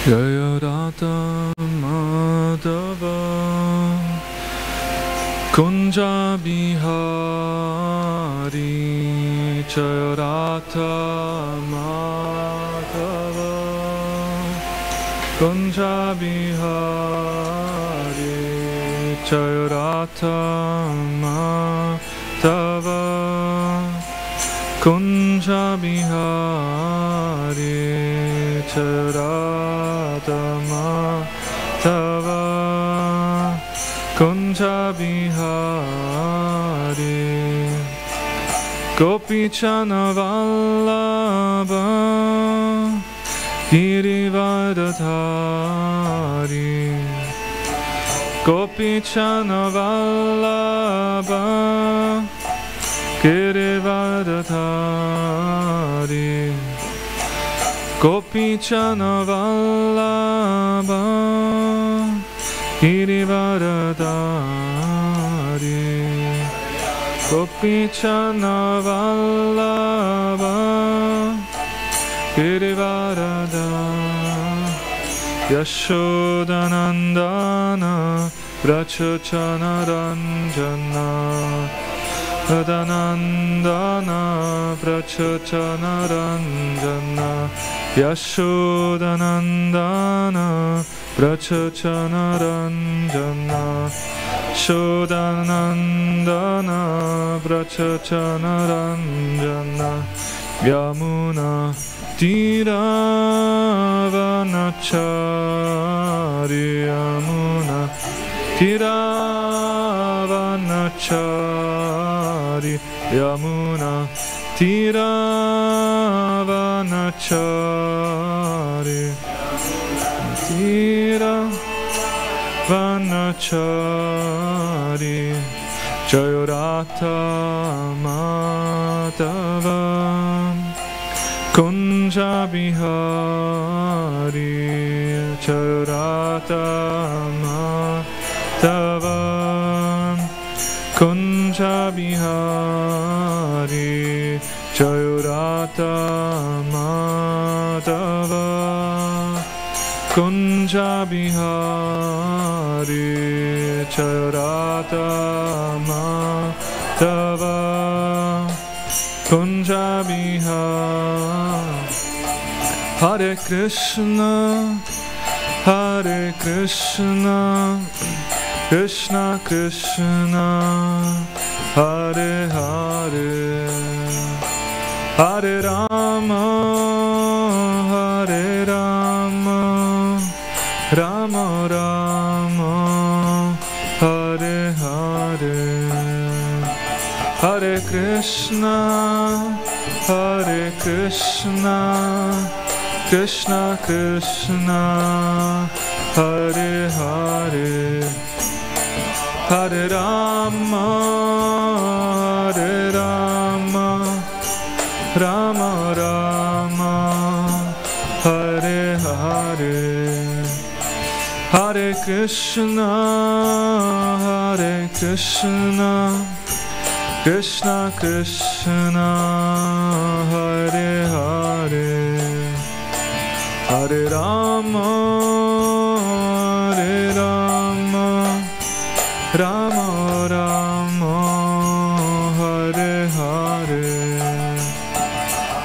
Jaya Radha Madhava Kunja Bihari Jaya Radha Madhava Kunja Bihari Jaya Radha Madhava Kunja Bihari Jaya Radha Madhava Kunja Bihari Gopichana Vallabha Girivardhari Gopichana Vallabha Girivardhari Gopichana Vallabha Girivardhari Gopichana Vallabha Girivardhari Yashodanandana Vrachachana Ranjana Radanandana Vrachachana Ranjana Yashodanandana Vrachachana Ranjana Shodanandana Vrachachana Ranjana Yamuna Tiravanachari Yamuna Tiravanachari Yamuna Tiravanachari Tiravanachari Jaya Radha Madhava Kunja Bihari Jaya Radha Madhava Kunja Bihari Jaya Radha Madhava Kunja Bihari Jaya Radha Madhava Kunja Bihari Hare Krishna Hare Krishna Krishna Krishna Hare Hare Hare Rama Hare Rama Rama Rama Hare Hare Hare Krishna Hare Krishna Krishna Krishna Hare Hare Hare Rama Hare Rama Rama Rama Hare Hare Hare Krishna Hare Krishna Krishna Krishna Hare Hare Hare Rama Hare Rama Rama Rama Hare Hare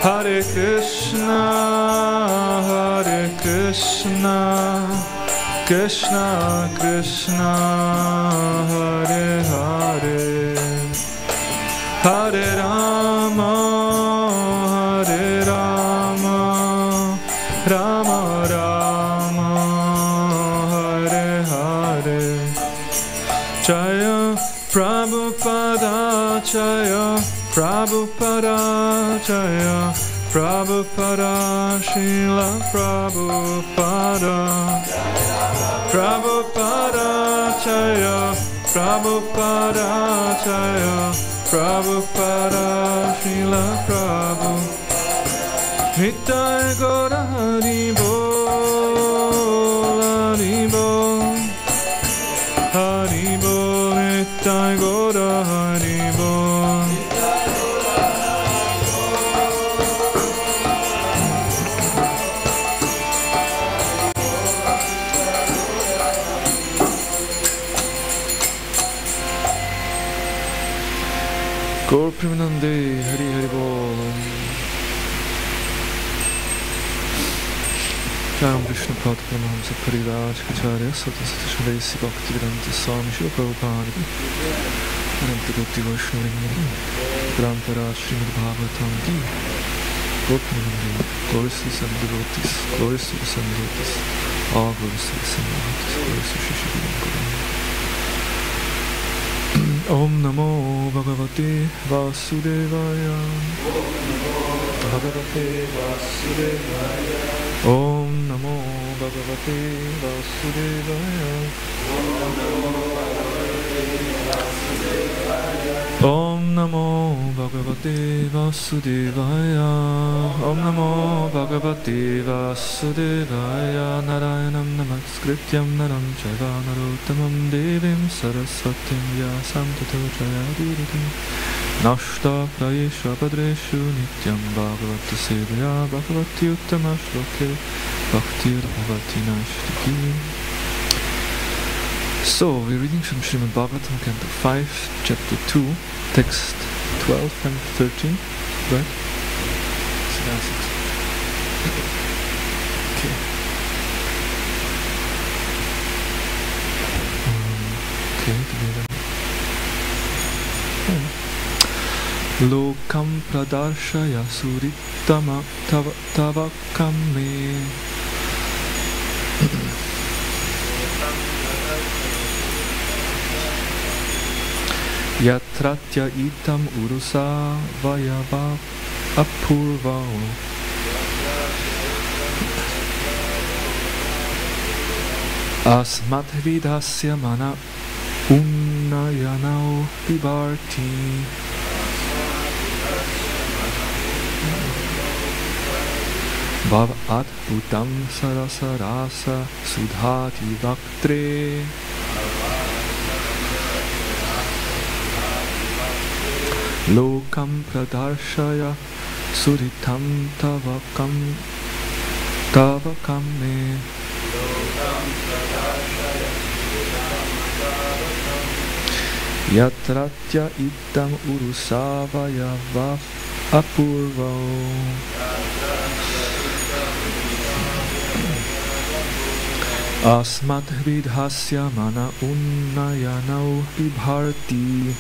Hare Krishna Hare Krishna Krishna Krishna Hare Hare Hare Rama Hare Rama Rama Rama Hare Hare Jaya Prabhupada Jaya Prabhupada Jaya Prabhupada Srila Prabhupada Prabhupada Jaya Prabhupada Jaya Prabhupada Srila Prabhupada Nitai Gaura Hari Bol Hari Bol Hari Bol Nitai Gaura Hari Bol Gaur Premanande, Hari Hari Bol. Jai Krishna Premarupa Dasa Kacharya Satasata Shavesi Bhaktivedanta Swami Shila Prabhupada Ananta Goti Vaishnavinda Grantara Srimad Bhagavatam Ki Gaur Premanande, glories to the seven devotees, glories to the seven devotees, all glories to the seven devotees, glories to Shri Shri Guru. Om Namo Bhagavate Vasudevaya. Bhagavate Vasudevaya. Om Namo Bhagavate Vasudevaya. Om Namo Bhagavate Vasudevaya. Om Namo Bhagavate Vasudevaya. Narayanam Namaskrityam Naram Chaiva Narottamam Devim Saraswatim Vyasam Tato Jayadiratam Nashta Prayesha Padreshu Nityam Bhagavata Sevaya Bhagavati Uttama Shloke Bhaktir Bhavati Nashtiki. So, we're reading from Srimad Bhagavatam, Canto 5, Chapter 2, Text 12 and 13, right? Okay. Lokam pradarshaya surittama tavakam me. Yatratya itam urusa vayava apurvao. Asmat vidasya mana unnayanao vivarti. Bhav adbhutam sarasarasa sudhati vaktre. Lokam pradarshaya suritam tavakam me. Yatratya itam urusavaya vav apurvo. Asmat vidhasya mana unnayanau vibharti.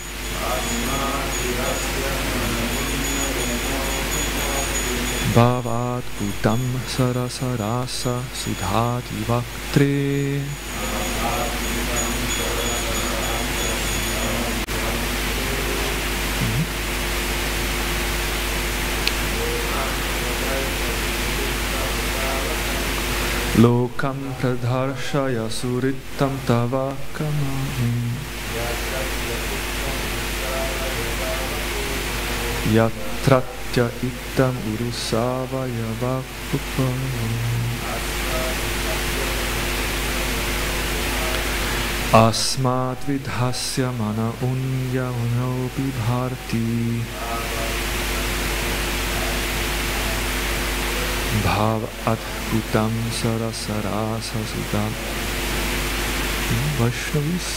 Bhavat Bhutam Sarasarasa Sudhati Vaktre. Lokam Pradharshaya Surittam Tavakam Yatratya itam urusavaya vakupa. Asmat vidhasya mana unyano bibharti. Bhav adbhutam sarasarasa sudam. Vaishnavis.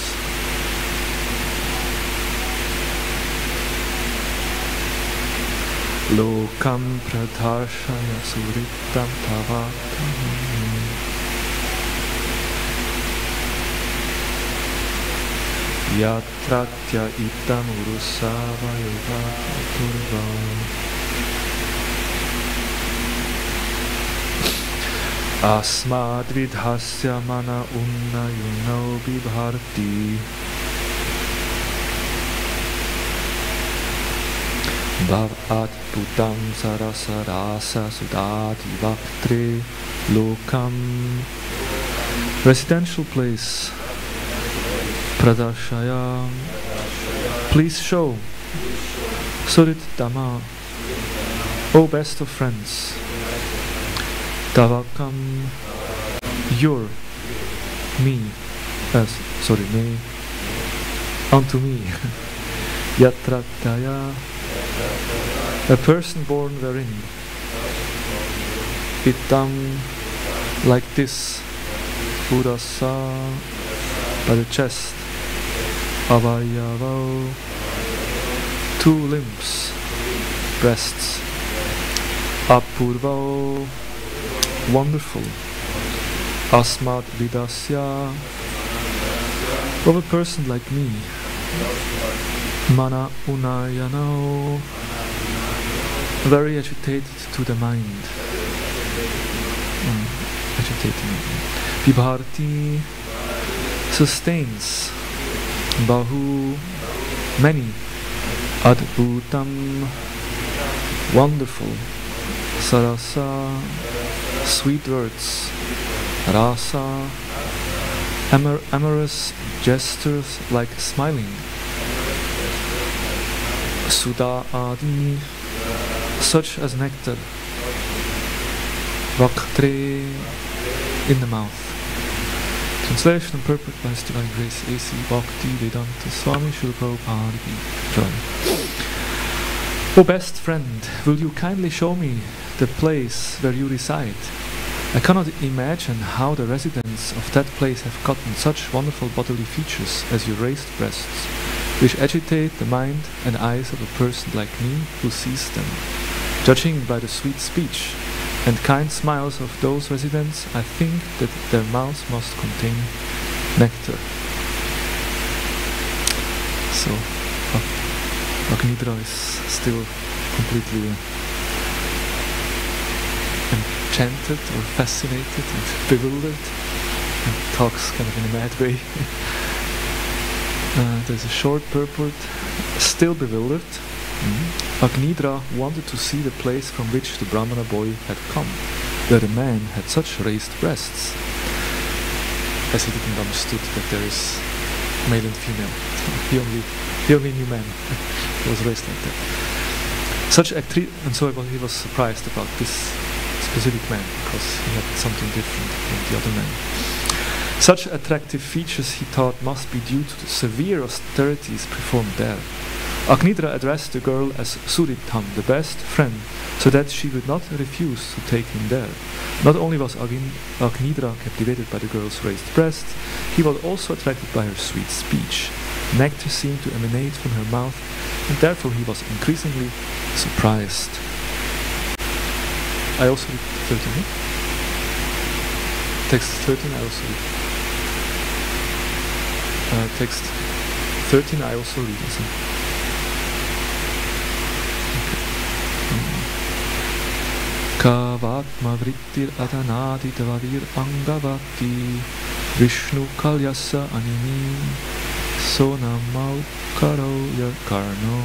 Lokam pradharshaya surittam tavakam. Yatratya itam urusavaya vakupa. Asmad vidhasya mana unnayano bibharti. Bhav adbhutam sarasarasa sudhati vaktre. Lokam. Residential place. Pradarshaya. Please show. Surit Dhamma. O best of friends. Tavakam. Your. Me. Me. Unto me. Yatrataya. A person born wherein. Itam. Like this. Urasa. By the chest. Avayavo. 2 limbs, breasts. Apurva, wonderful. Asmad vidasya, of a person like me. Mana unayano, very agitated to the mind. Agitating. Vibharti, sustains. Bahu, many. Adbhutam, wonderful. Sarasa, sweet words. Rasa, amorous gestures like smiling. Sudha adi, such as nectar. Vaktre, in the mouth. Translation and purport by His Divine Grace A.C. Bhakti Vedanta Swami Srila Prabhupada Ki Jai. O best friend, will you kindly show me the place where you reside? I cannot imagine how the residents of that place have gotten such wonderful bodily features as your raised breasts, which agitate the mind and eyes of a person like me who sees them. Judging by the sweet speech and kind smiles of those residents, I think that their mouths must contain nectar. So, Agnidra is still completely enchanted or fascinated and bewildered, and talks kind of in a mad way. There's a short purport, still bewildered. Agnidra wanted to see the place from which the Brahmana boy had come, where the man had such raised breasts, as he didn't understood that there is male and female. He only knew man. He was raised like that. And so he was surprised about this specific man, because he had something different from the other man. Such attractive features, he thought, must be due to the severe austerities performed there. Agnidra addressed the girl as Suritam, the best friend, so that she would not refuse to take him there. Not only was Agnidra captivated by the girl's raised breast, he was also attracted by her sweet speech. Nectar seemed to emanate from her mouth, and therefore he was increasingly surprised. I also read 13. Text 13 I also read. Text 13 I also read. Kavatma vrittir adanadi dvadir angavati Vishnu kalyasa animi sonamau karo karno.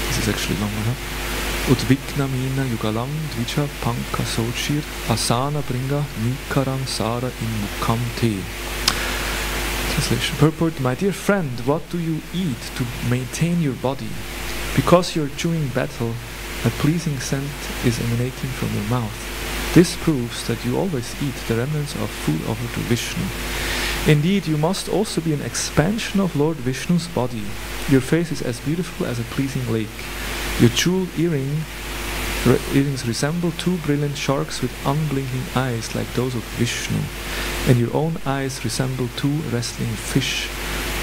This is actually long enough. Udviknamina yugalam dvicha panka sochir asana bringa nikarang sara in mukam te. Translation purport. My dear friend, what do you eat to maintain your body? Because you are chewing betel, a pleasing scent is emanating from your mouth. This proves that you always eat the remnants of food offered to Vishnu. Indeed, you must also be an expansion of Lord Vishnu's body. Your face is as beautiful as a pleasing lake. Your jeweled earrings resemble 2 brilliant sharks with unblinking eyes like those of Vishnu, and your own eyes resemble 2 wrestling fish.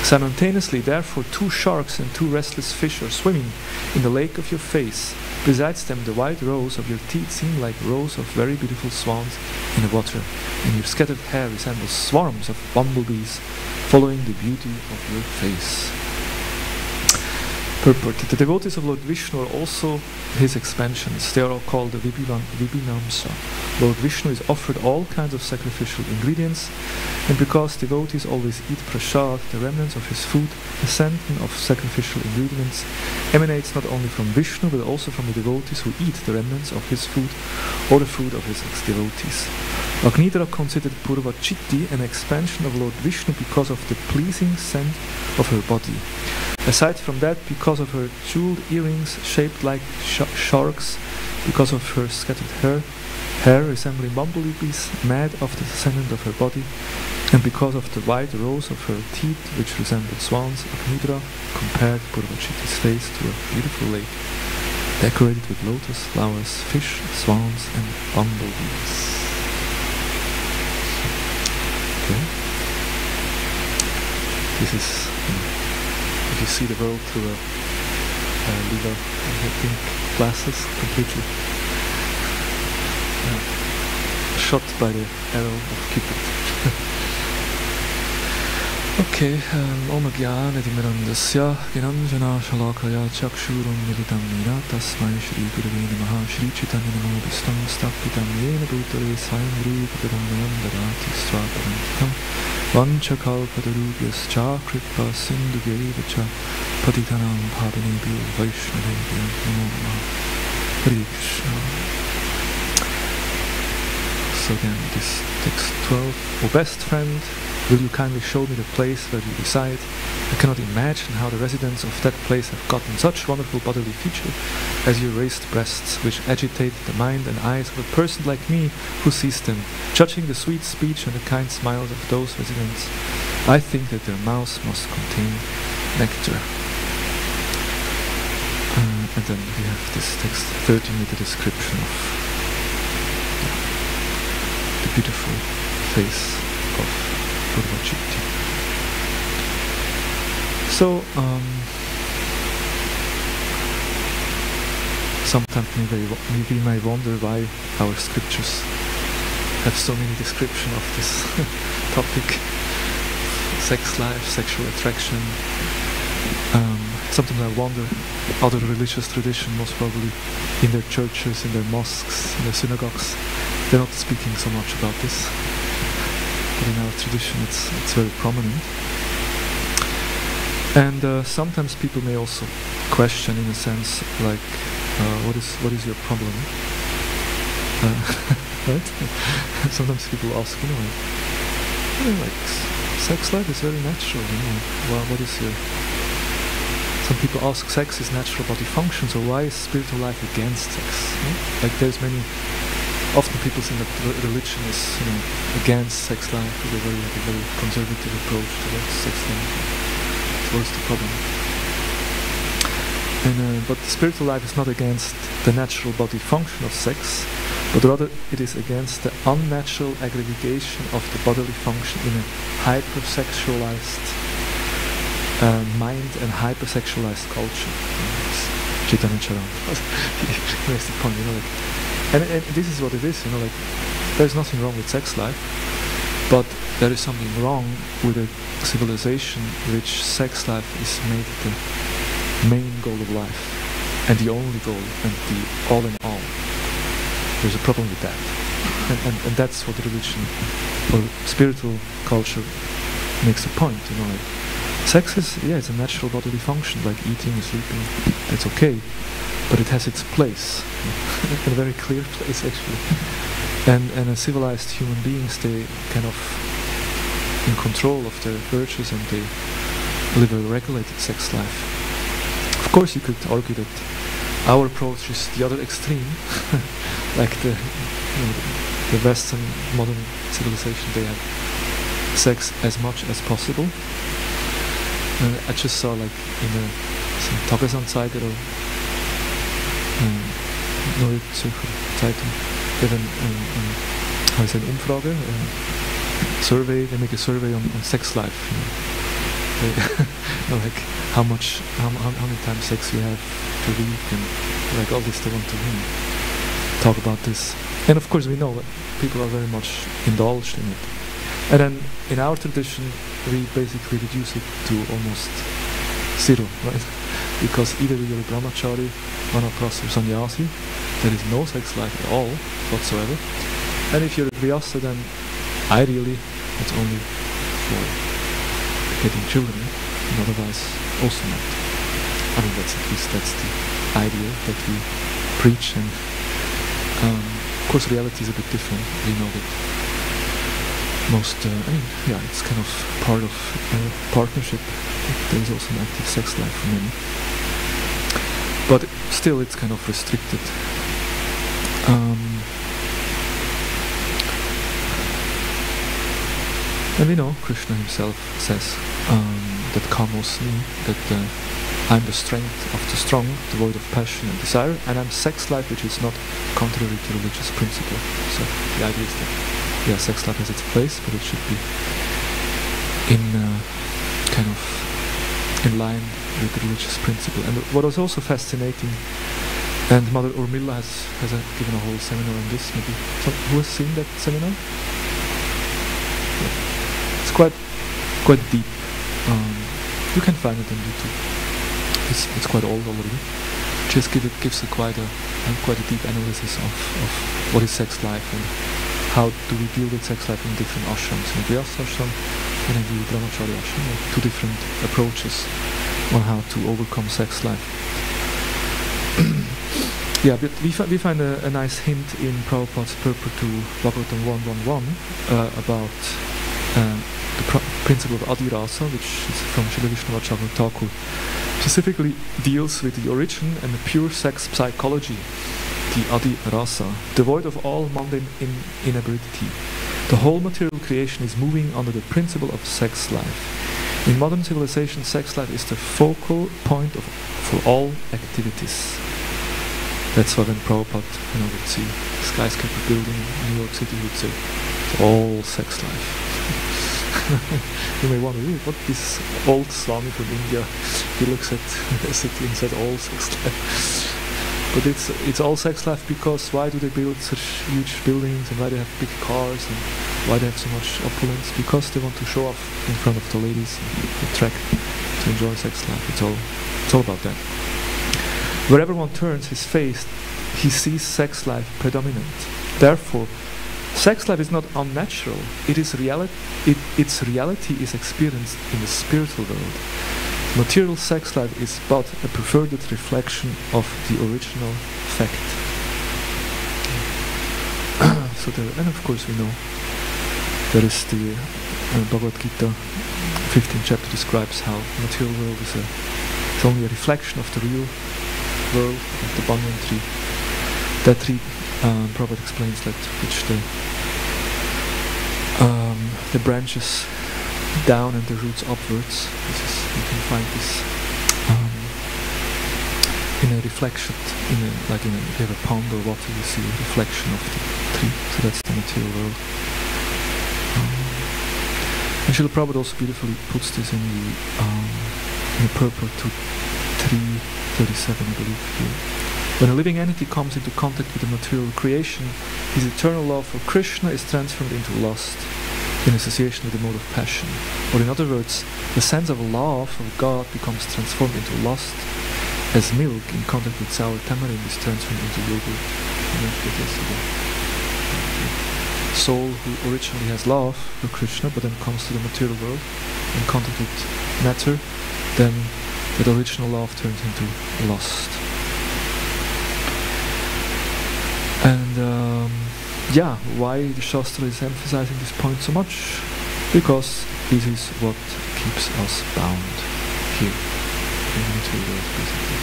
Simultaneously, therefore, 2 sharks and 2 restless fish are swimming in the lake of your face. Besides them, the white rows of your teeth seem like rows of very beautiful swans in the water, and your scattered hair resembles swarms of bumblebees following the beauty of your face. Purport. The devotees of Lord Vishnu are also his expansions. They are all called the Vibhinamsa. Lord Vishnu is offered all kinds of sacrificial ingredients, and because devotees always eat prasad, the remnants of his food, the scent of sacrificial ingredients, emanates not only from Vishnu but also from the devotees who eat the remnants of his food or the food of his ex-devotees. Agnidra considered Purva Chitti an expansion of Lord Vishnu because of the pleasing scent of her body. Aside from that, because of her jeweled earrings shaped like sharks, because of her scattered hair resembling bumblebees mad of the descendant of her body, and because of the white rows of her teeth which resembled swans, Agnidra compared Purvachitti's face to a beautiful lake, decorated with lotus flowers, fish, swans, and bumblebees. Okay. This is if you see the world through a lila, pink glasses, completely shot by the arrow of Cupid. Okay, Om Jnana Timirandasya Gnanjana Shalakaya Chakshurum Militam Nina Tasmai Shri Gurave Namaha Shri Chaitanya Namo Vistam Stapitam Yena Bhutale Swayam Rupadanayam Dadati Swaparantikam Vanchakalpatarubhyascha Kripa Sindhuvaivacha Patitanam Pavanebhyo Vaishnavebhyo Namo Namaha. Hare Krishna. So again, this text 12. O best friend, will you kindly show me the place where you reside? I cannot imagine how the residents of that place have gotten such wonderful bodily feature as your raised breasts, which agitate the mind and eyes of a person like me who sees them, judging the sweet speech and the kind smiles of those residents. I think that their mouths must contain nectar. And then we have this text 13 with the description of the beautiful face of Purvachiti. So, sometimes we may wonder why our scriptures have so many descriptions of this topic, sex life, sexual attraction. Sometimes I wonder, other religious tradition, most probably in their churches, in their mosques, in their synagogues, they're not speaking so much about this. But in our tradition it's very prominent. And sometimes people may also question, in a sense, like, what is your problem? Right? Sometimes people ask, like, sex life is very natural, well, what is your... Some people ask, sex is natural body function, so why is spiritual life against sex? Like, there's many... Often people think that religion is, against sex life, with a very conservative approach towards sex life. So what's the problem? But spiritual life is not against the natural body function of sex, but rather it is against the unnatural aggregation of the bodily function in a hypersexualized mind and hypersexualized culture. Chaitanya Charana makes the point, and this is what it is, like, there's nothing wrong with sex life, but there is something wrong with a civilization which sex life is made the main goal of life, and the only goal, and the all in all. There's a problem with that. And that's what religion, or spiritual culture, makes the point, like, sex is, it's a natural bodily function, like eating and sleeping, that's okay, but it has its place, a very clear place actually. And a civilized human beings, they kind of in control of their urges, and they live a regulated sex life. Of course, you could argue that our approach is the other extreme, like the Western modern civilization. They have sex as much as possible. I just saw, like, in some Tagesanzeiger or Neue Zürcher Zeitung, they have an Umfrage, survey. They make a survey on sex life. Like how many times sex you have per week, and like all this. They want to talk about this. And of course, we know that people are very much indulged in it. And then in our tradition, we basically reduce it to almost zero, right? Because either you're a brahmachari, vanaprastha, or sannyasi, there is no sex life at all whatsoever. And if you're a grihastha, then ideally it's only for getting children, and otherwise also not. I mean, that's the idea that we preach, and of course reality is a bit different. We know that most, it's kind of part of partnership. There is also an active sex life for many, but still it's kind of restricted. And we know Krishna himself says that kamosmi, that I'm the strength of the strong, devoid of passion and desire, and I'm sex life which is not contrary to religious principle. So the idea is that sex life has its place, but it should be in kind of in line with the religious principle. And what was also fascinating, and Mother Urmila has given a whole seminar on this. Maybe who has seen that seminar? Yeah. It's quite deep. You can find it on YouTube. It's quite old already. Just gives quite a deep analysis of what is sex life and how do we deal with sex life in different ashrams. In the Grihastha ashram and in the Brahmacharya ashram, two different approaches on how to overcome sex life. Yeah, but we find a nice hint in Prabhupada's purport to Bhagavatam 1.1.1 about the principle of Adhirasa, which is from Srila Vishnavacharya Thakur, specifically deals with the origin and the pure sex psychology, the Adhirasa, devoid of all mundane inability. The whole material creation is moving under the principle of sex life. In modern civilization, sex life is the focal point for all activities. That's why when Prabhupada would see skyscraper building in New York City, he would say, it's all sex life. You may wonder, what this old Swami from India, he looks at the city and says all sex life. But it's all sex life because why do they build such huge buildings and why they have big cars and why they have so much opulence? Because they want to show off in front of the ladies and attract to enjoy sex life. It's all about that. Wherever one turns his face, he sees sex life predominant. Therefore, sex life is not unnatural. Its reality is experienced in the spiritual world. Material sex life is but a perverted reflection of the original fact. So there, and of course we know there is the Bhagavad Gita 15th chapter describes how the material world is only a reflection of the real world, of the banyan tree. That tree, Prabhupada explains that which the branches down and the roots upwards. You can find this in a reflection, if you have a pond or water, you see a reflection of the tree. So that's the material world. And Srila Prabhupada also beautifully puts this in the purport to 337, I believe here. When a living entity comes into contact with the material creation, his eternal love for Krishna is transformed into lust, in association with the mode of passion. Or in other words, the sense of love of God becomes transformed into lust, as milk in contact with sour tamarind is transformed into yogurt. Soul who originally has love for Krishna, but then comes to the material world, in contact with matter, then that original love turns into lust. And yeah, why the Shastra is emphasizing this point so much? Because this is what keeps us bound here in the material world, basically.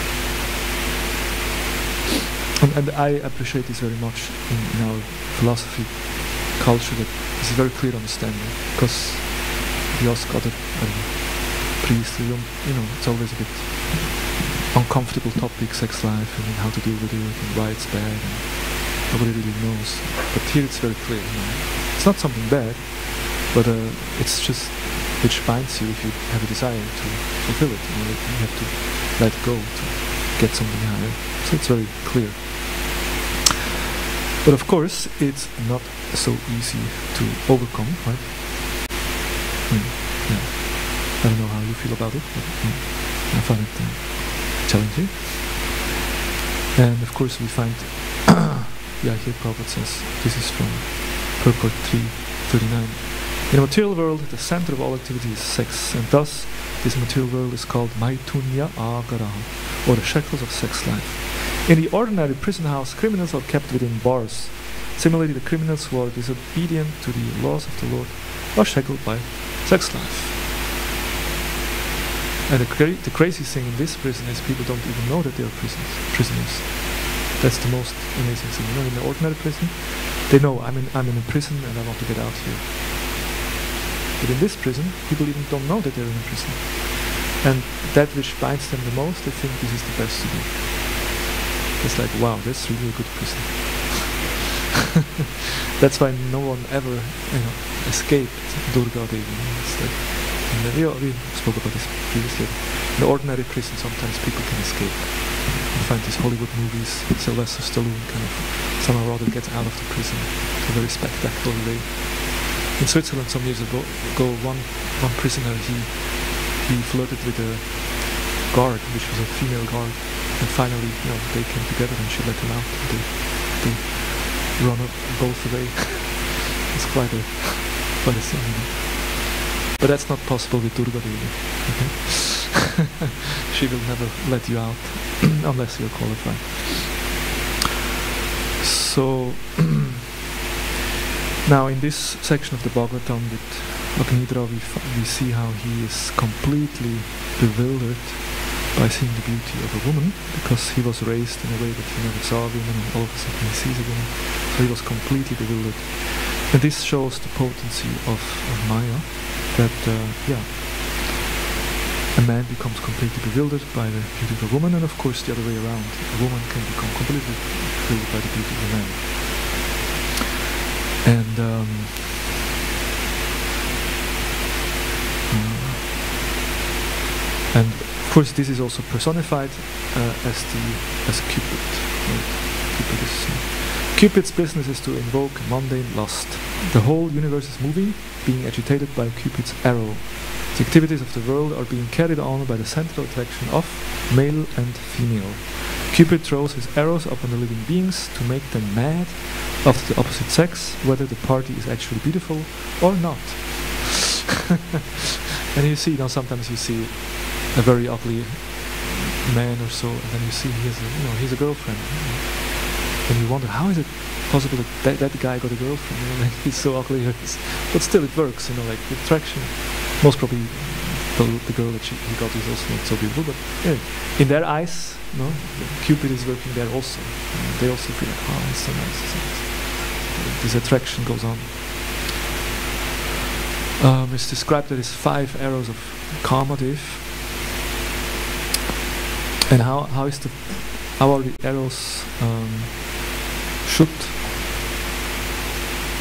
And I appreciate this very much in our philosophy culture, that this is very clear understanding. Because if you ask other priests, it's always a bit uncomfortable topic, sex life, and how to deal with it, and why it's bad. And nobody really knows, but here it's very clear. It's not something bad, but it's just which binds you if you have a desire to fulfill it. You have to let go to get something higher. So it's very clear. But of course, it's not so easy to overcome, right? Yeah. I don't know how you feel about it, but I find it challenging. And of course, we find. Yeah, here Prabhupada says, this is from purport 339. In the material world, the center of all activity is sex, and thus this material world is called Maitunya Agaraha, or the shackles of sex life. In the ordinary prison house, criminals are kept within bars. Similarly, the criminals who are disobedient to the laws of the Lord are shackled by sex life. And the crazy thing in this prison is people don't even know that they are prisoners. That's the most amazing thing. In the ordinary prison, they know I'm in a prison and I want to get out here. But in this prison, people even don't know that they're in a prison. And that which binds them the most, they think this is the best to do. It's like, wow, that's really a good prison. That's why no one ever, escaped Durga Devi. It's like we spoke about this previously. In the ordinary prison, sometimes people can escape. You find these Hollywood movies, Sylvester Stallone kind of somehow or other gets out of the prison in a very spectacular way. In Switzerland some years ago, one prisoner, he flirted with a guard, which was a female guard, and finally, they came together and she let him out. They run up both away. It's quite a scene. But that's not possible with Durga Devi. Okay? She will never let you out unless you're qualified. So now in this section of the Bhagavatam with Agnidra, we see how he is completely bewildered by seeing the beauty of a woman, because he was raised in a way that he never saw a woman, and all of a sudden he sees a woman. So he was completely bewildered. And this shows the potency of Maya, that a man becomes completely bewildered by the beauty of a woman, and of course the other way around. A woman can become completely bewildered by the beauty of a man. And of course this is also personified as Cupid. Right? Cupid's business is to invoke mundane lust. The whole universe is moving, being agitated by Cupid's arrow. The activities of the world are being carried on by the central attraction of male and female. Cupid throws his arrows upon the living beings to make them mad after the opposite sex, whether the party is actually beautiful or not. And you see, sometimes you see a very ugly man or so, and then you see he's a girlfriend. And you wonder, how is it possible that that guy got a girlfriend? Like, he's so ugly. But still it works, like the attraction. Most probably the girl that he got is also not so beautiful, but anyway, in their eyes, Cupid is working there also. They also feel like, oh, it's so nice. This attraction goes on. It's described that it's 5 arrows of Kamadev. And how are the arrows shoot?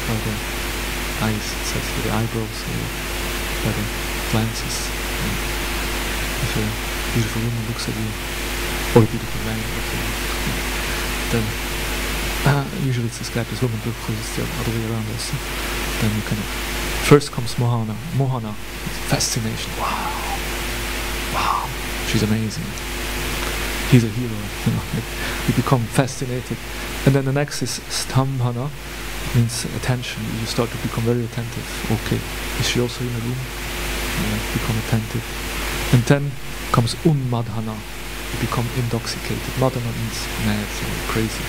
By the eyes, it says, the eyebrows, by the glances. If a beautiful woman looks at you, or a beautiful man looks at you, then usually it's described as woman, because it's the other way around also. Then you kind of, first comes Mohana, fascination. Wow, she's amazing. He's a hero, you become fascinated. And then the next is Stambhana, means attention. You start to become very attentive. Okay, is she also in a room? You become attentive. And then comes Unmadhana, you become intoxicated. Madhana means mad, crazy.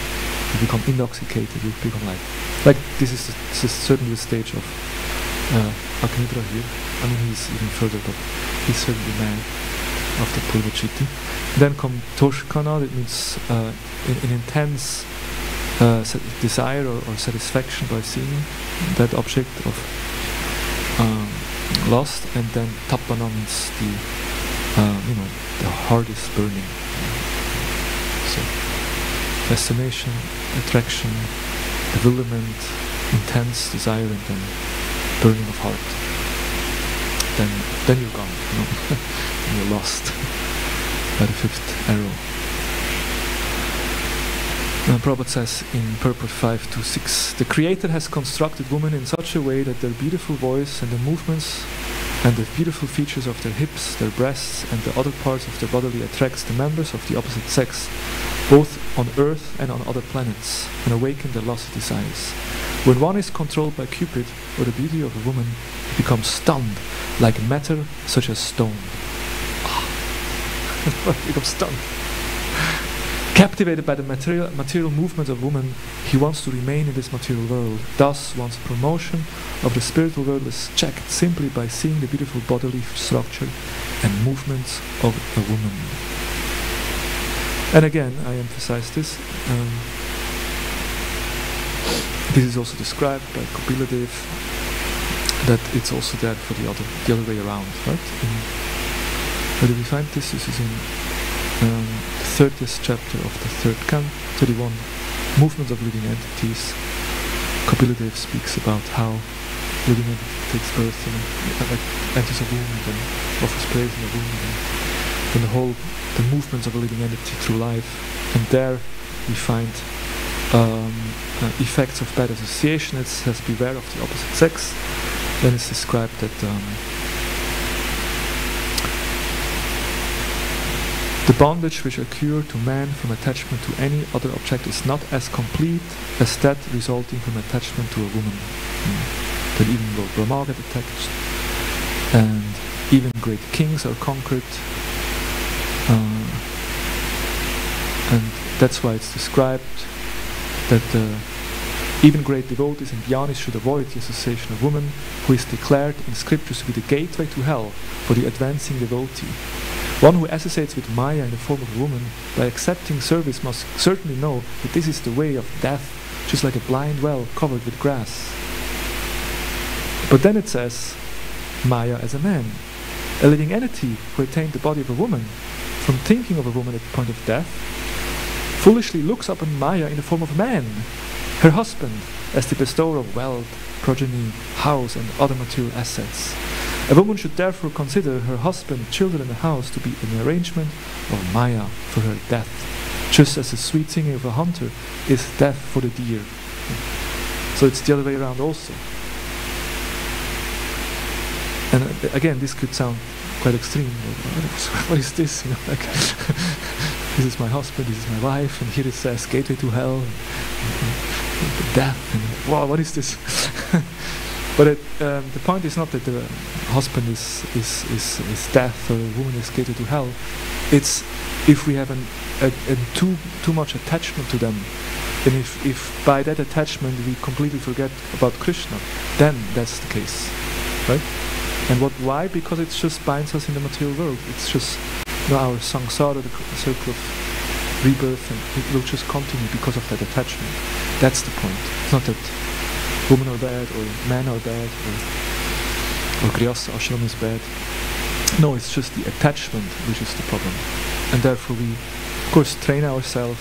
You become intoxicated, you become like this is certainly the stage of Agnidra here. I mean, he's even further, but he's certainly mad after Purvachiti. Then come Toshkana, that means an intense desire or satisfaction by seeing that object of lust. And then Tapana means the heart is burning. So fascination, attraction, bewilderment, intense desire, and then burning of heart. Then you're gone, and you're lost by the 5th arrow. Prabhupada says in purport 526, the Creator has constructed women in such a way that their beautiful voice and the movements and the beautiful features of their hips, their breasts, and the other parts of their body attracts the members of the opposite sex, both on earth and on other planets, and awaken their lusty desires. When one is controlled by Cupid or the beauty of a woman, he becomes stunned, like matter such as stone. He becomes stunned. Captivated by the material movement of woman, he wants to remain in this material world. Thus, one's promotion of the spiritual world is checked simply by seeing the beautiful bodily structure and movements of a woman. And again, I emphasize this. This is also described by Kapila-dev, that it's also there for the other way around, right? Where do we find this? This is in the 30th chapter of the 3rd canto, 31, Movement of Living Entities. Kapila-dev speaks about how living entity takes birth and enters a womb and offers praise in a womb, and then the movements of a living entity through life, and there we find effects of bad association. It says beware of the opposite sex. Then it's described that the bondage which occurs to man from attachment to any other object is not as complete as that resulting from attachment to a woman. That even Lord Brahma get attached, and even great kings are conquered, and that's why it's described that even great devotees and jnanis should avoid the association of woman, who is declared in scriptures to be the gateway to hell for the advancing devotee. One who associates with Maya in the form of a woman by accepting service must certainly know that this is the way of death, just like a blind well covered with grass. But then it says, Maya as a man. A living entity who attained the body of a woman, from thinking of a woman at the point of death, foolishly looks upon Maya in the form of a man, her husband, as the bestower of wealth, progeny, house and other material assets. A woman should therefore consider her husband, children and a house to be an arrangement of Maya for her death, just as the sweet singing of a hunter is death for the deer. So it's the other way around also. And again, this could sound quite extreme. What is this? You know, like this is my husband, this is my wife, and here it says gateway to hell, and death, and wow, what is this? But the point is not that the husband is death or a woman is gateway to hell. It's if we have too much attachment to them, and if by that attachment we completely forget about Krishna, then that's the case, right? And why? Because it just binds us in the material world. It's just our samsara, the circle of rebirth, and it will just continue because of that attachment. That's the point. It's not that women are bad or men are bad or grihastha ashram is bad. No, it's just the attachment which is the problem. And therefore we, of course, train ourselves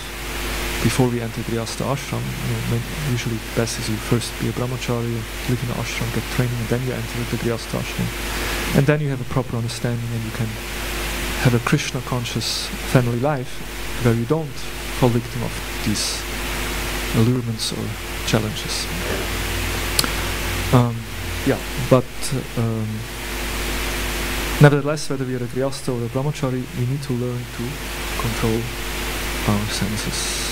before we enter grihastha ashram. Usually best is you first be a brahmachari, live in an ashram, get training, and then you enter the grihastha ashram. And then you have a proper understanding, and you can have a Krishna conscious family life where you don't fall victim of these allurements or challenges. Nevertheless, whether we are a grihastha or a brahmachari, we need to learn to control our senses.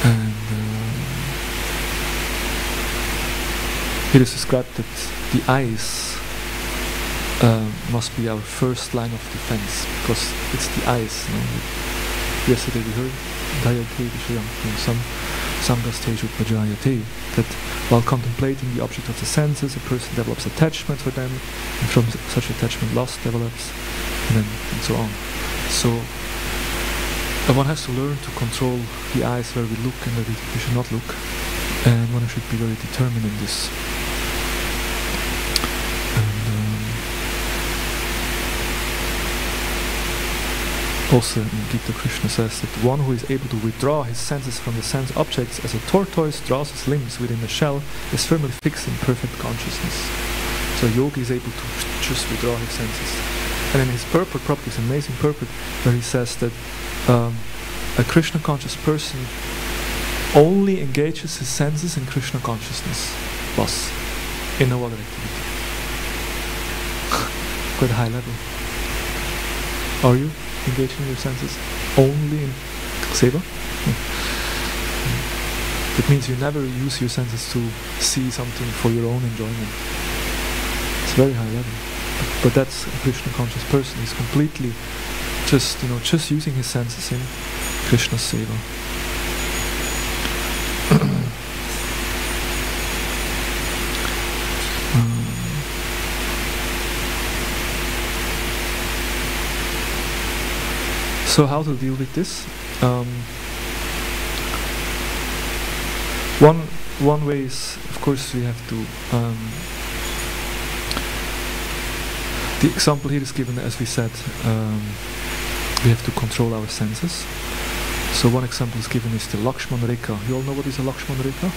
And here is described that the eyes must be our first line of defense, because it's the eyes. Yesterday we heard Dayate Vishayam Samgasteju Pajayate, that while contemplating the object of the senses, a person develops attachment for them, and from such attachment lust develops, and so on. So one has to learn to control the eyes where we look and where we should not look, and one should be very determined in this. Also in Gita, Krishna says that one who is able to withdraw his senses from the sense objects as a tortoise draws his limbs within the shell is firmly fixed in perfect consciousness. So a yogi is able to just withdraw his senses. And in his purport, Prabhupada, his amazing purport, where he says that a Krishna conscious person only engages his senses in Krishna consciousness, plus in no other activity. Quite a high level. Are you engaging your senses only in seva? That means you never use your senses to see something for your own enjoyment. It's very high level. But that's a Krishna conscious person. He's completely just using his senses in Krishna's seva. So how to deal with this? One way is, of course, we have to. The example here is given, as we said, we have to control our senses. So one example is given is the Lakshman Rekha. You all know what is a Lakshman Rekha?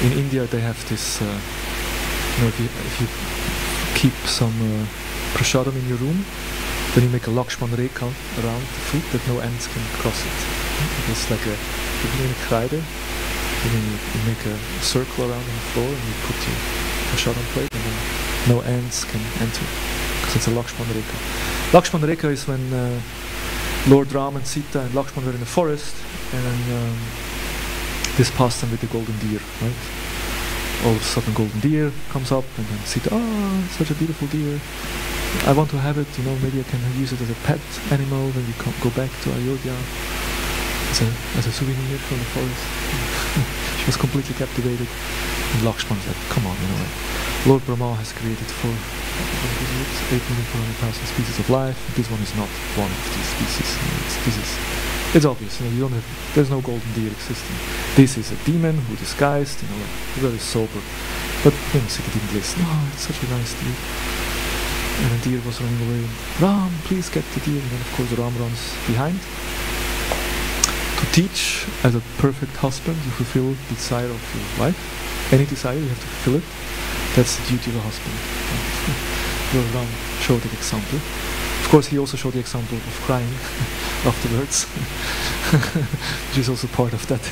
in India they have this, if you keep some prasadam in your room, then you make a Lakshman Rekha around the food that no ants can cross it. It's like a kreide, and then you make a circle around on the floor and you put your prasadam plate and then no ants can enter, because it's a Lakshman Rekha. Lakshman Rekha is when Lord Ram and Sita and Lakshman were in the forest, and then this passed them with the golden deer, right? All of a sudden golden deer comes up, and then Sita, such a beautiful deer. I want to have it, maybe I can use it as a pet animal when we go back to Ayodhya. As a souvenir from the forest. She was completely captivated. And Lakshman said, come on, Lord Brahma has created 8,400,000 species of life. This one is not one of these species. It's obvious, there's no golden deer existing. This is a demon who disguised, very sober. But Sita didn't listen. It's such a nice deer. And the deer was running away. Ram, please get the deer. And then of course Ram runs behind. To teach, as a perfect husband, you fulfill the desire of your wife. Any desire, you have to fulfill it. That's the duty of a husband. Lord Ram showed that example. Of course, he also showed the example of crying afterwards, which is also part of that.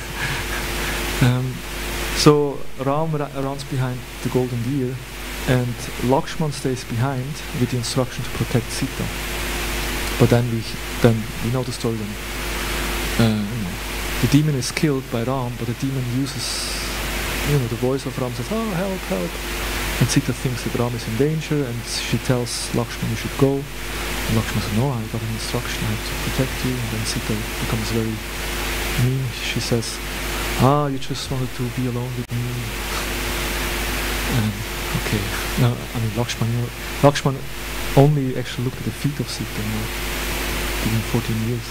So Ram runs behind the golden deer, and Lakshman stays behind with the instruction to protect Sita. But then we know the story. The demon is killed by Ram, but the demon uses, the voice of Ram says, "Oh, help, help!" And Sita thinks that Ram is in danger, and she tells Lakshman, "You should go." And Lakshman says, "No, I got an instruction, I have to protect you." And then Sita becomes very mean. She says, "You just wanted to be alone with me." Okay. No, Lakshman only actually looked at the feet of Sita. Even 14 years.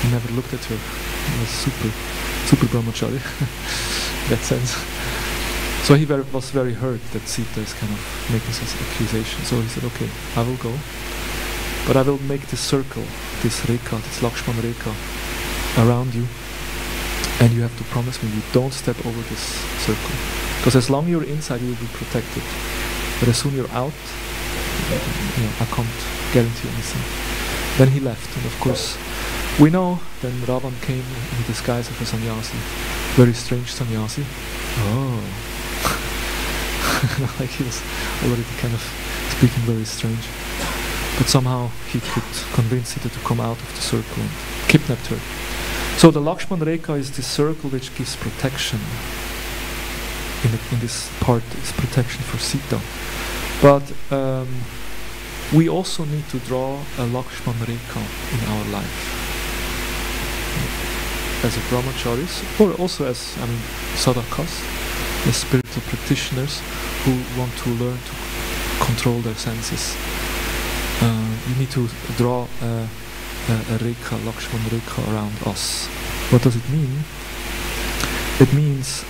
He never looked at her. He was super brahmachari in that sense. So he was very hurt that Sita is kind of making such accusation. So he said, "Okay, I will go, but I will make this circle, this Rekha, this Lakshman Rekha around you, and you have to promise me you don't step over this circle. Because as long as you're inside, you will be protected. But as soon as you're out, I can't guarantee anything." Then he left, and of course, we know then Ravan came in the disguise of a sannyasi, very strange sannyasi. Like he was already kind of speaking very strange. But somehow he could convince Sita to come out of the circle and kidnapped her. So the Lakshman Rekha is the circle which gives protection. In this part is protection for Sita. But we also need to draw a Lakshman Rekha in our life. As a brahmacharis, or also as sadhakas, as spiritual practitioners who want to learn to control their senses. We need to draw a Rekha, Lakshman Rekha around us. What does it mean? It means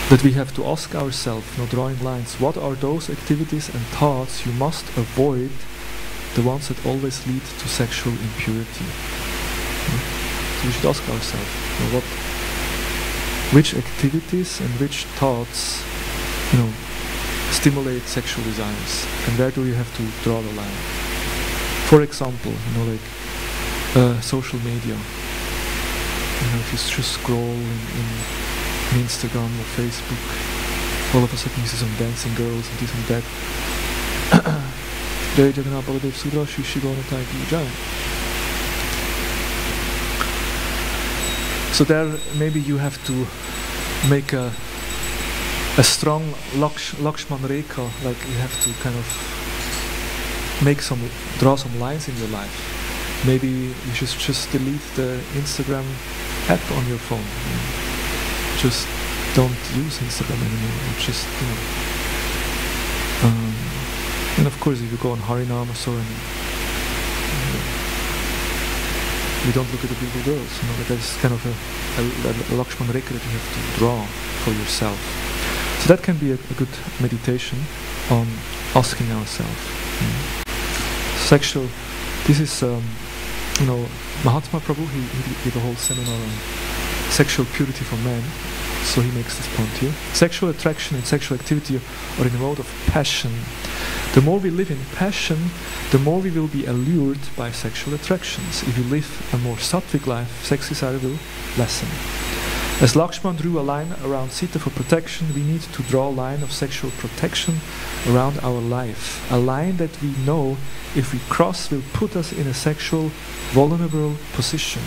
that we have to ask ourselves, drawing lines, what are those activities and thoughts you must avoid, the ones that always lead to sexual impurity? So we should ask ourselves, which activities and which thoughts, stimulate sexual desires, and where do you have to draw the line? For example, social media. If you just scroll in Instagram or Facebook, all of a sudden you see some dancing girls and this and that. So there maybe you have to make a strong Lakshman Rekha, like you have to kind of draw some lines in your life. Maybe you should just delete the Instagram app on your phone. Just don't use Instagram anymore. And of course, if you go on Harinam or so, and you don't look at the beautiful girls. That's kind of a Lakshman Rekha that you have to draw for yourself. So that can be a good meditation on asking ourselves. Sexual. This is, Mahatma Prabhu. He did a whole seminar on sexual purity for man. So he makes this point here. Sexual attraction and sexual activity are in a mode of passion. The more we live in passion, the more we will be allured by sexual attractions. If we live a more sattvic life, sex desire will lessen. As Lakshman drew a line around Sita for protection, we need to draw a line of sexual protection around our life. A line that we know if we cross will put us in a sexual vulnerable position.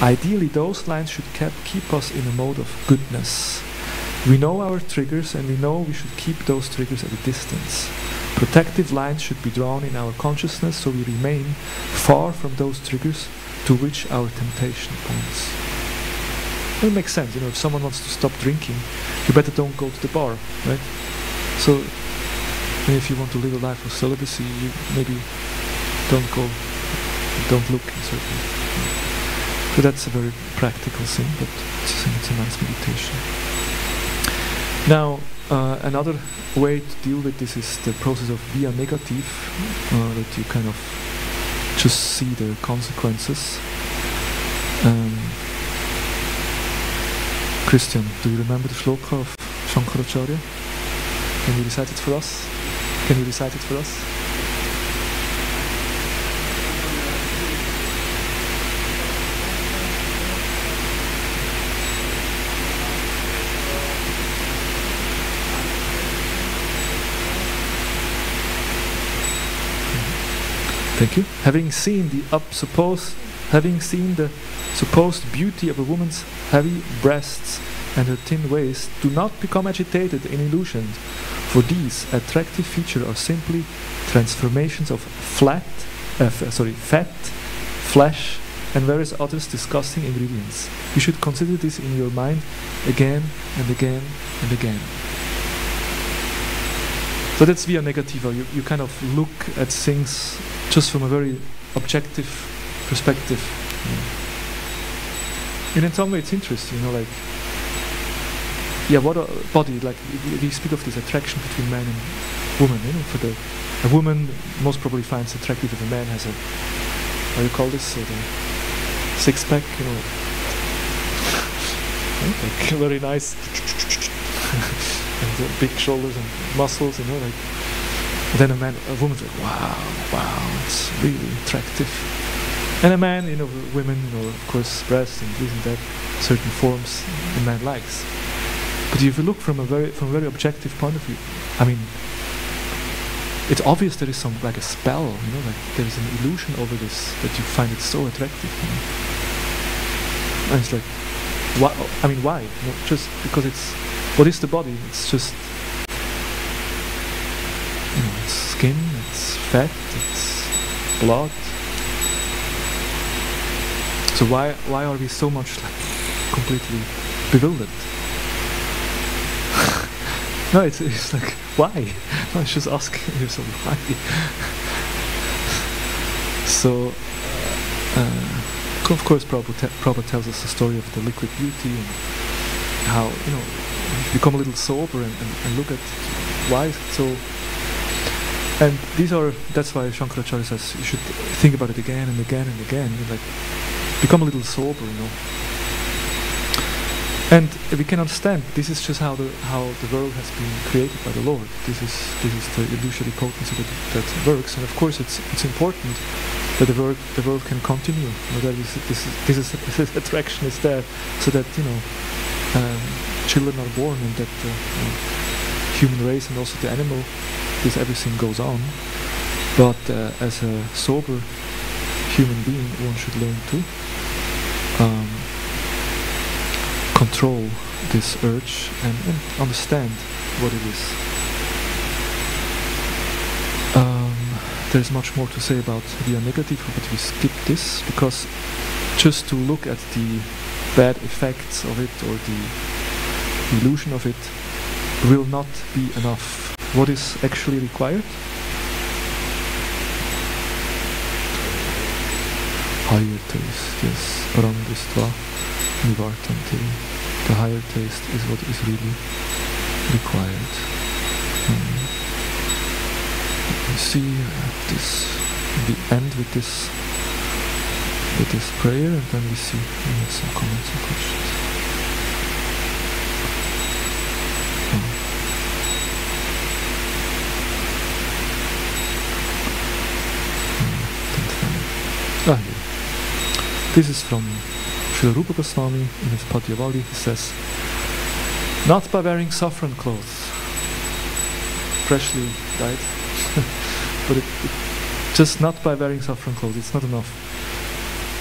Ideally, those lines should keep us in a mode of goodness. We know our triggers and we know we should keep those triggers at a distance. Protective lines should be drawn in our consciousness so we remain far from those triggers to which our temptation points. It makes sense, you know, if someone wants to stop drinking, you better don't go to the bar, right? So, if you want to live a life of celibacy, you maybe don't look in certain. So that's a very practical thing, but it's a nice meditation. Now, another way to deal with this is the process of via negative, that you kind of just see the consequences. Christian, do you remember the shloka of Shankaracharya? Can you recite it for us? Can you recite it for us? Thank you. Having seen the supposed beauty of a woman's heavy breasts and her thin waist, do not become agitated in illusion, for these attractive features are simply transformations of fat, flesh, and various other disgusting ingredients. You should consider this in your mind again and again and again. So that's via negativa. You kind of look at things just from a very objective perspective. And in some way it's interesting, you know, like, yeah, what a body, like, we speak of this attraction between man and woman, you know, a woman most probably finds attractive if a man has a, how do you call this, the six-pack, you know, like, very nice, and big shoulders and muscles, you know, like, and then a woman's like, wow, it's really attractive. And a man, you know, women, you know, of course, breasts and this and that, certain forms a man likes. But if you look from a very objective point of view, I mean, it's obvious there is some, like, a spell, you know, like there is an illusion over this that you find it so attractive, you know. And it's like, why? I mean, why? You know, just because it's, what is the body? It's just, you know, it's skin, it's fat, it's blood. So why are we so much, like, completely bewildered? No, it's like, why? I was just asking yourself why. So, of course, Prabhupada tells us the story of the liquid beauty and how, you know, you become a little sober and look at why is it so. And that's why Shankaracharya says you should think about it again and again and again. You like, become a little sober, you know. And we can understand this is just how the world has been created by the Lord. This is the illusory potency that works, and of course it's important that the world can continue. You know, that this attraction is there, so that, you know, children are born, and that the human race and also the animal, everything goes on. But as a sober human being, one should learn to control this urge and understand what it is. There's much more to say about via negative, but we skip this because just to look at the bad effects of it or the illusion of it will not be enough. What is actually required? Higher taste, yes. Parandristva nivartanti. The higher taste is what is really required. Let me see this. We end with this prayer, and then we have some comments and questions. This is from Srila Rupa Goswami in his Padyavali. He says, not by wearing saffron clothes, freshly dyed, but just not by wearing saffron clothes, it's not enough.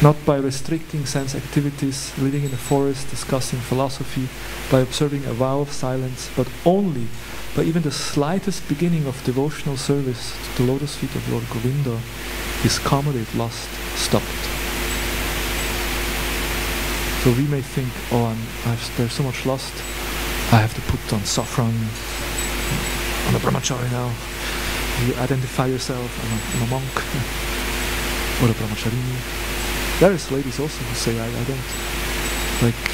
Not by restricting sense activities, living in the forest, discussing philosophy, by observing a vow of silence, but only by even the slightest beginning of devotional service to the lotus feet of Lord Govinda, his kamariv lust stopped. So we may think, oh, there's so much lust, I have to put on saffron, I'm a brahmachari now. You identify yourself, I'm a monk, or a brahmachari. There is ladies also who say, I don't. Like,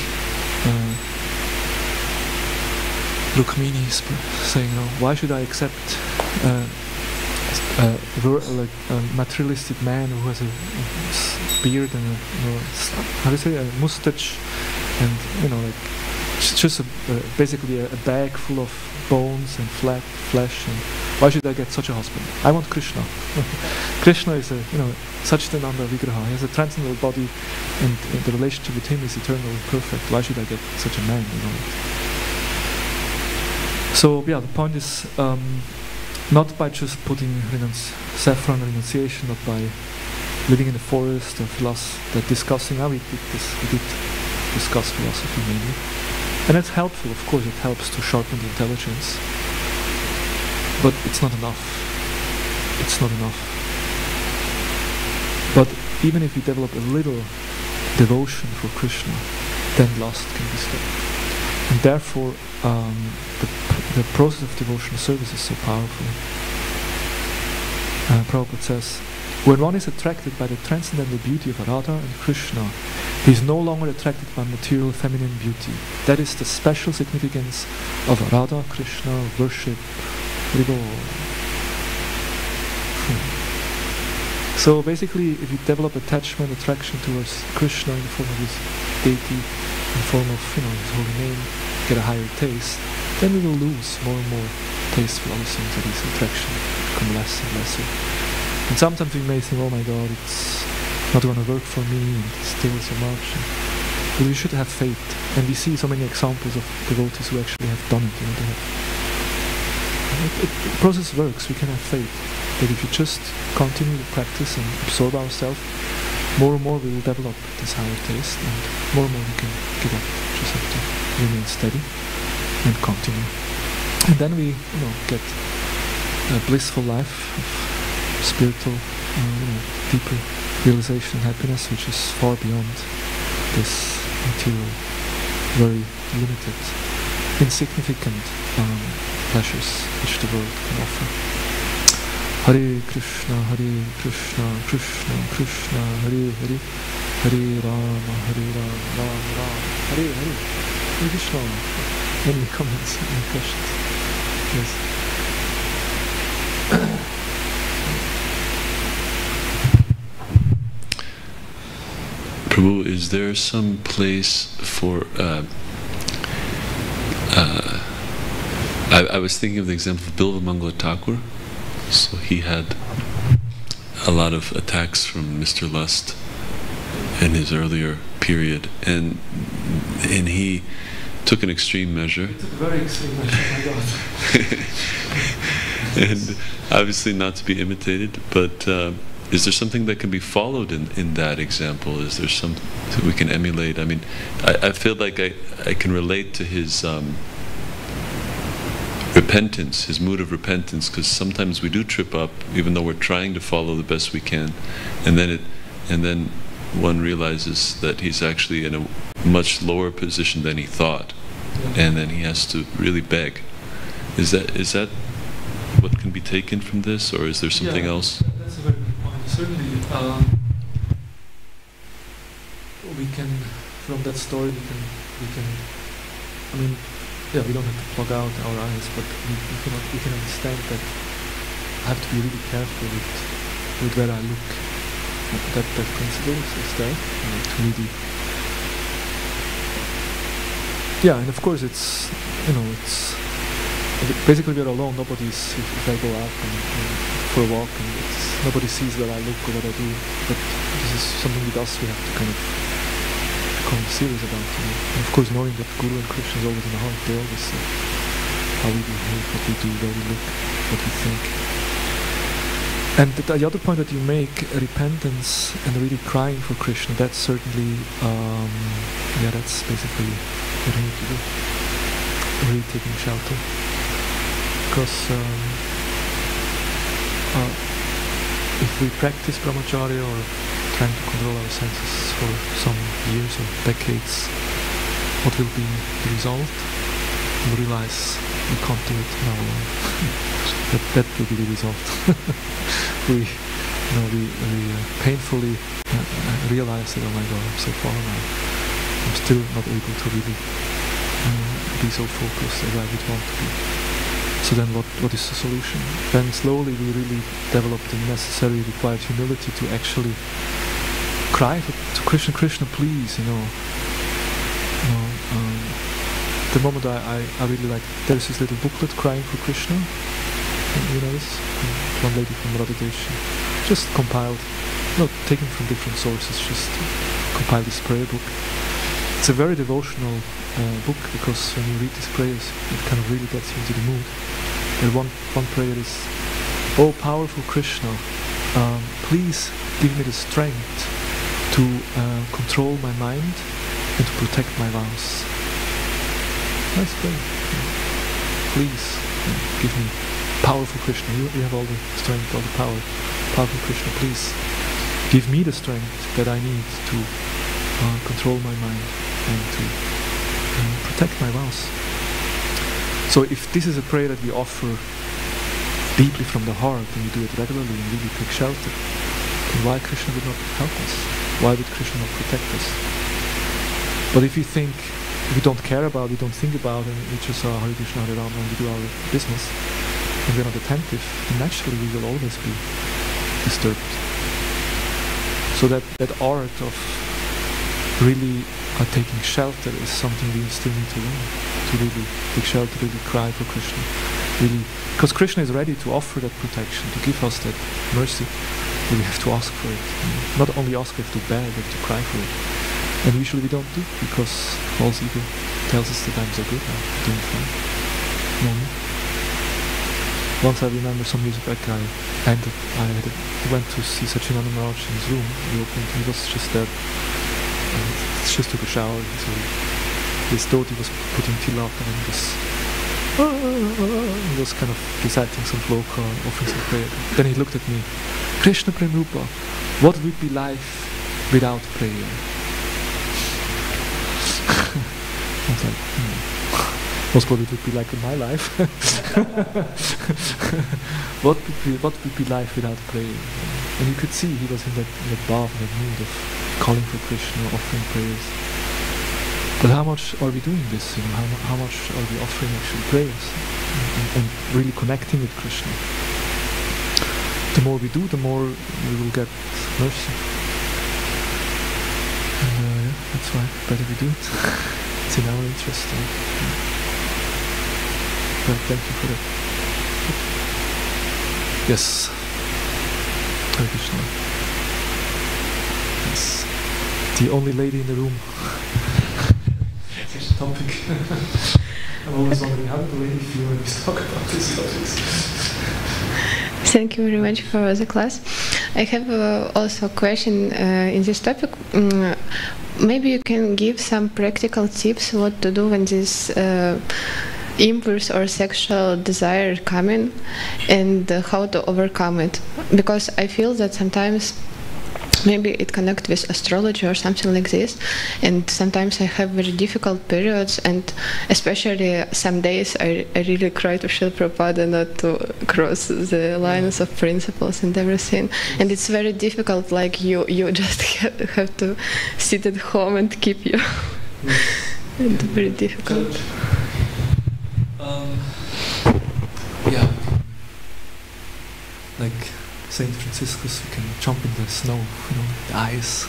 Rukmini is saying, why should I accept like a materialistic man who has a beard and how do you say, a mustache, and like just basically a bag full of bones and flesh, and why should I get such a husband? I want Krishna. Krishna is a Satchitananda Vigraha. He has a transcendental body, and the relationship with him is eternal and perfect. Why should I get such a man? So yeah, the point is not by just putting saffron renunciation, not by living in the forest or discussing. We did discuss philosophy mainly, and it's helpful. Of course, it helps to sharpen the intelligence, but it's not enough. It's not enough. But even if we develop a little devotion for Krishna, then lust can be stopped. And therefore, the process of devotional service is so powerful. Prabhupada says, when one is attracted by the transcendental beauty of Radha and Krishna, he is no longer attracted by material feminine beauty. That is the special significance of Radha Krishna worship. So basically, if you develop attachment, attraction towards Krishna in the form of his deity, in the form of his holy name, get a higher taste, then we will lose more and more taste for other things, that is attraction, become less and lesser. And sometimes we may think, oh my God, it's not going to work for me, and it's still so much. But we should have faith, and we see so many examples of devotees who actually have done it. The process works. We can have faith that if you just continue to practice and absorb ourselves, more and more we will develop this higher taste, and more we can give up. Just have to remain steady and continue, and then we get a blissful life of spiritual, deeper realization and happiness, which is far beyond this material, very limited, insignificant pleasures which the world can offer. Hare Krishna, Krishna Krishna, Hare Hare, Hare Rama, Rama Rama, Hare Hare. Hare Krishna. Any comments, any questions? Yes. Prabhu, is there some place for I was thinking of the example of Bilva Mangala Thakur. So he had a lot of attacks from Mr. Lust in his earlier period, and he took an extreme measure. He took a very extreme measure, oh my God. And obviously not to be imitated, but is there something that can be followed in that example? Is there something we can emulate? I mean, I feel like I can relate to his repentance, his mood of repentance, because sometimes we do trip up, even though we're trying to follow the best we can, and then one realizes that he's actually in a much lower position than he thought, and then he has to really beg. Is that what can be taken from this, or is there something else? That's a very good point. Certainly, we can, from that story, we can. I mean, yeah, we don't have to plug out our eyes, but we can understand that I have to be really careful with where I look. That principle is there, to really. Yeah, and of course it's basically we're alone. Nobody's, if I go out and for a walk, and nobody sees where I look or what I do. But this is is something with us we have to kind of become serious about. And of course, knowing that Guru and Krishna is always in the heart, they always say how we behave, what we do, where we look, what we think. And the other point that you make, repentance and really crying for Krishna, that's certainly, that's basically what we need to do. Really taking shelter. Because if we practice brahmacharya or trying to control our senses for some years or decades, what will be the result? We realize we can't do it now alone. that will be the result. we painfully realize that, oh my God, I'm so far now. I'm still not able to really be so focused as I would want to be. So then what is the solution? Then slowly we really develop the necessary required humility to actually cry to Krishna, Krishna, please, the moment I really like, there's this little booklet, Crying for Krishna, you know this? One lady from Radhadeshi, just compiled, taken from different sources, just compiled this prayer book. It's a very devotional book, because when you read these prayers, it kind of really gets you into the mood. And one prayer is, "Oh powerful Krishna, please give me the strength to control my mind and to protect my vows." Nice prayer. Please give me, powerful Krishna, you have all the strength, all the power. Powerful Krishna, please give me the strength that I need to control my mind and to protect my vows. So if this is a prayer that we offer deeply from the heart, and we do it regularly and really take shelter, then why Krishna would not help us? Why would Krishna not protect us? But if we think, if we don't care about, we don't think about, and we just Hare Krishna, Hare Rama, and we do our business, and we're not attentive, then naturally we will always be disturbed. So that art of really taking shelter is something we still need to learn. To really take shelter, really cry for Krishna. Really, because Krishna is ready to offer that protection, to give us that mercy, but we have to ask for it. Not only ask, we have to beg, we have to cry for it. And usually we don't do, because false ego tells us that I'm so good now, doing fine. No. Once I remember some years back, I went to see Satchidananda Maharaj in his room. He was just there. He just took a shower. So his devotee was putting tilak, and he was kind of reciting some sloka, offering some prayer. Then he looked at me. Krishna Premarupa, what would be life without prayer? I was like, That's what it would be like in my life. What would be life without prayer? And you could see he was in that bhav, in that mood of calling for Krishna, offering prayers. But how much are we doing this? How much are we offering actually prayers and really connecting with Krishna? The more we do, the more we will get mercy. And that's why better we do it. It's in our interest. Well, thank you for that. Yes. Hare Krishna. Yes. The only lady in the room. Such a topic. I'm always wondering how the lady feel when we talk about these topics. Thank you very much for the class. I have also a question in this topic. Maybe you can give some practical tips what to do when this impulse or sexual desire come in, and how to overcome it. Because I feel that sometimes maybe it connects with astrology or something like this, and sometimes I have very difficult periods, and especially some days I really cry to Srila Prabhupada not to cross the lines of principles and everything, and it's very difficult, like you just have to sit at home and keep you. It's very difficult. Yeah, like Saint Franciscus, you can jump in the snow, the ice,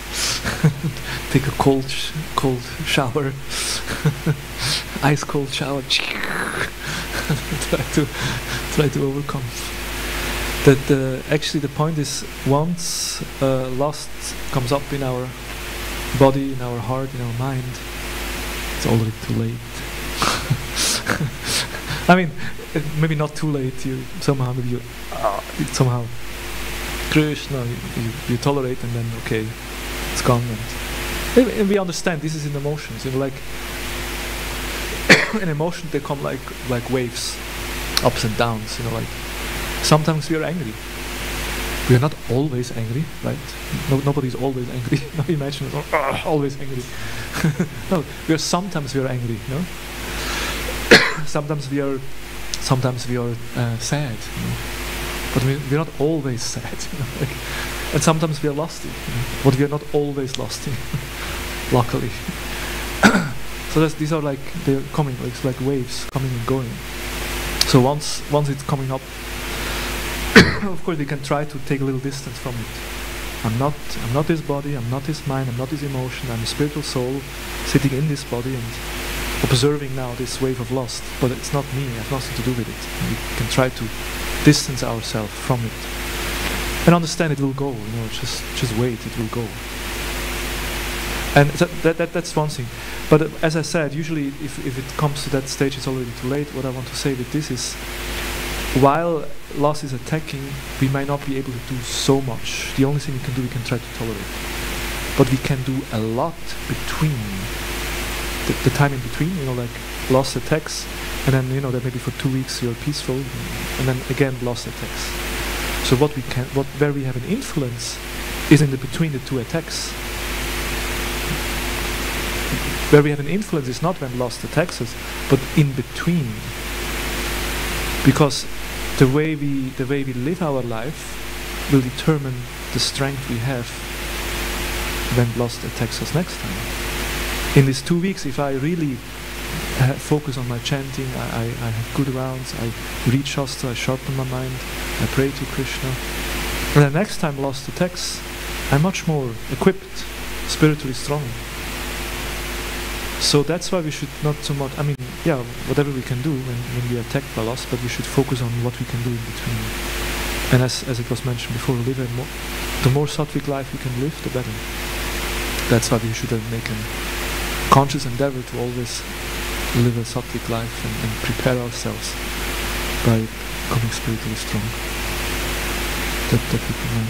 take a cold shower, ice cold shower, try to overcome. that actually the point is, once lust comes up in our body, in our heart, in our mind, it's already too late. I mean, maybe not too late. You somehow, maybe you somehow, Krishna, you tolerate, and then okay, it's gone. And we understand this is in emotions. You know, like in emotion, they come like waves, ups and downs. You know, like sometimes we are angry. We are not always angry, right? Nobody's always angry. No, imagine always angry. No, sometimes we are angry. You know? sometimes we are sad. You know? But we're not always sad. You know? Like, and sometimes we are lusty. You know? But we are not always lusty. Luckily. So these are like they're coming. It's like waves coming and going. So once it's coming up. Of course, we can try to take a little distance from it. I'm not this body, I'm not this mind, I'm not this emotion, I'm a spiritual soul sitting in this body and observing now this wave of lust. But it's not me, I have nothing to do with it. And we can try to distance ourselves from it. And understand it will go, you know, just wait, it will go. And that's one thing. But as I said, usually if it comes to that stage, it's already too late. What I want to say with this is, while lust is attacking, we might not be able to do so much. The only thing we can do, we can try to tolerate. But we can do a lot between the time in between, you know, like lust attacks, and then, you know, that maybe for 2 weeks you're peaceful, and then again lust attacks. So where we have an influence is in the between the two attacks. Where we have an influence is not when lust attacks us, but in between. Because the way we live our life will determine the strength we have when lust attacks us next time. In these 2 weeks, if I really focus on my chanting, I have good rounds, I read Shastra, I sharpen my mind, I pray to Krishna, and the next time lust attacks, I'm much more equipped, spiritually strong. So that's why we should not so much, I mean, yeah, whatever we can do when we are attacked by lust, but we should focus on what we can do in between. And as it was mentioned before, the more sattvic life we can live, the better. That's why we should make a conscious endeavor to always live a sattvic life and prepare ourselves by becoming spiritually strong. That would be my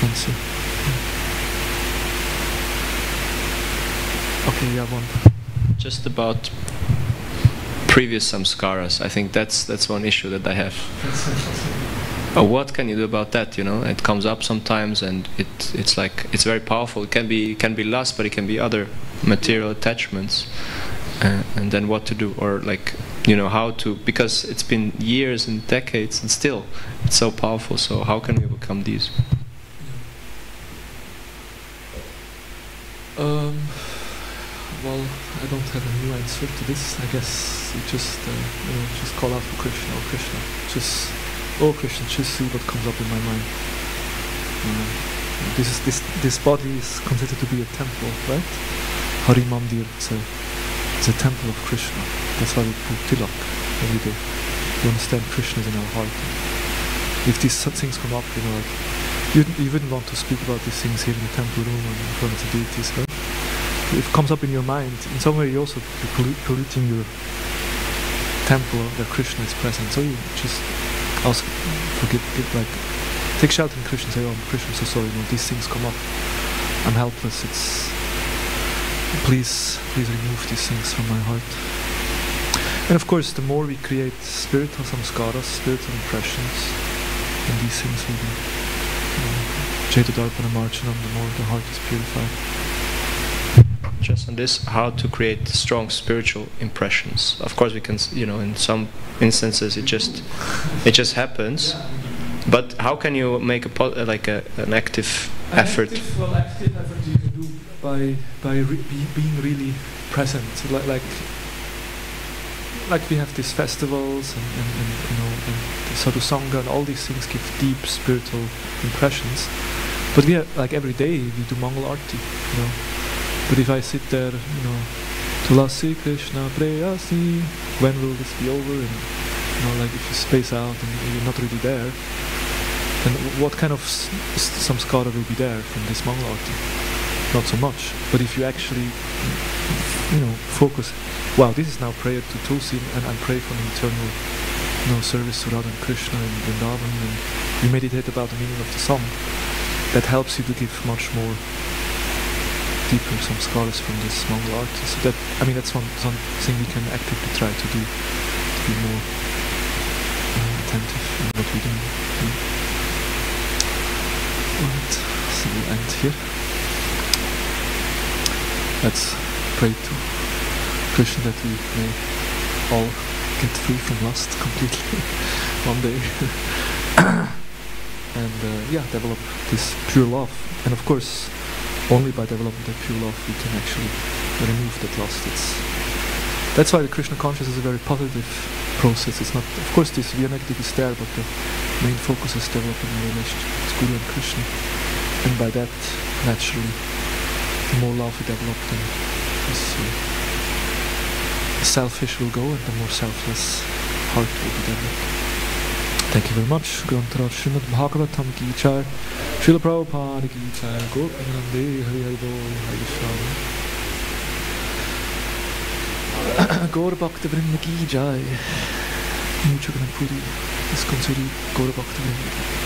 answer. Okay, yeah, one. Just about previous samskaras, I think that's one issue that I have. What can you do about that? You know, it comes up sometimes, and it's like it's very powerful. It can be lust, but it can be other material attachments. And then what to do, or like, you know, how to, because it's been years and decades, and still it's so powerful. So how can we overcome these? Well, I don't have a new answer to this. I guess you just call out for Krishna, or Krishna. Krishna, just see what comes up in my mind. This body is considered to be a temple, right? Hari Mandir, it's a temple of Krishna. That's why we put tilak every day. We understand Krishna is in our heart. If these things come up, you know, like you wouldn't want to speak about these things here in the temple room and in front of the deities, right? If it comes up in your mind, in some way you're also polluting your temple where Krishna is present. So you just ask, like, take shelter in Krishna and say, oh, Krishna, I'm so sorry, you know, these things come up. I'm helpless. Please remove these things from my heart. And of course, the more we create spiritual samskaras, spiritual impressions, and these things will be Jetadarpana Marchanam, the more the heart is purified. Just on this, how to create strong spiritual impressions. Of course, we can, you know, in some instances it just happens. But how can you make an active effort? Active effort you can do by being really present. Like we have these festivals and you know, and the sadhu sangha and all these things give deep spiritual impressions. But we are, like, every day we do Mangal Arti, you know. But if I sit there, you know, Tulasi Krishna Preyasi, when will this be over? And you know, like, if you space out and you're not really there, And what kind of samskara will be there from this Mangalarti? Not so much. But if you actually, focus, wow, this is now prayer to Tulsi, and pray for an eternal, service to Radha and Krishna and Vrindavan, and you meditate about the meaning of the song. That helps you to give much more deeper samskaras from this Mangalarti. So that's one thing we can actively try to do, to be more attentive in what we do. Right, so we'll end here. Let's pray to Krishna that we may all get free from lust completely one day. And develop this pure love. And of course, only by developing that pure love we can actually remove that lust. That's why the Krishna consciousness is a very positive process. It's not, of course, this via negative is there, but the main focus is developing a relationship with Guru and Krishna. And by that, naturally, the more love we develop, then the selfish will go, and the more selfless heart will be developed. Thank you very much. Grantaraj Srimad Bhagavatam ki jai. Srila Prabhupada ki jai. Govinande Hari Hari Bol Hari Krishna. Gaur Bhakta Vrinda ki jai. Muchagan Puri. Iskon Suri Gaur Bhakta Vrinda.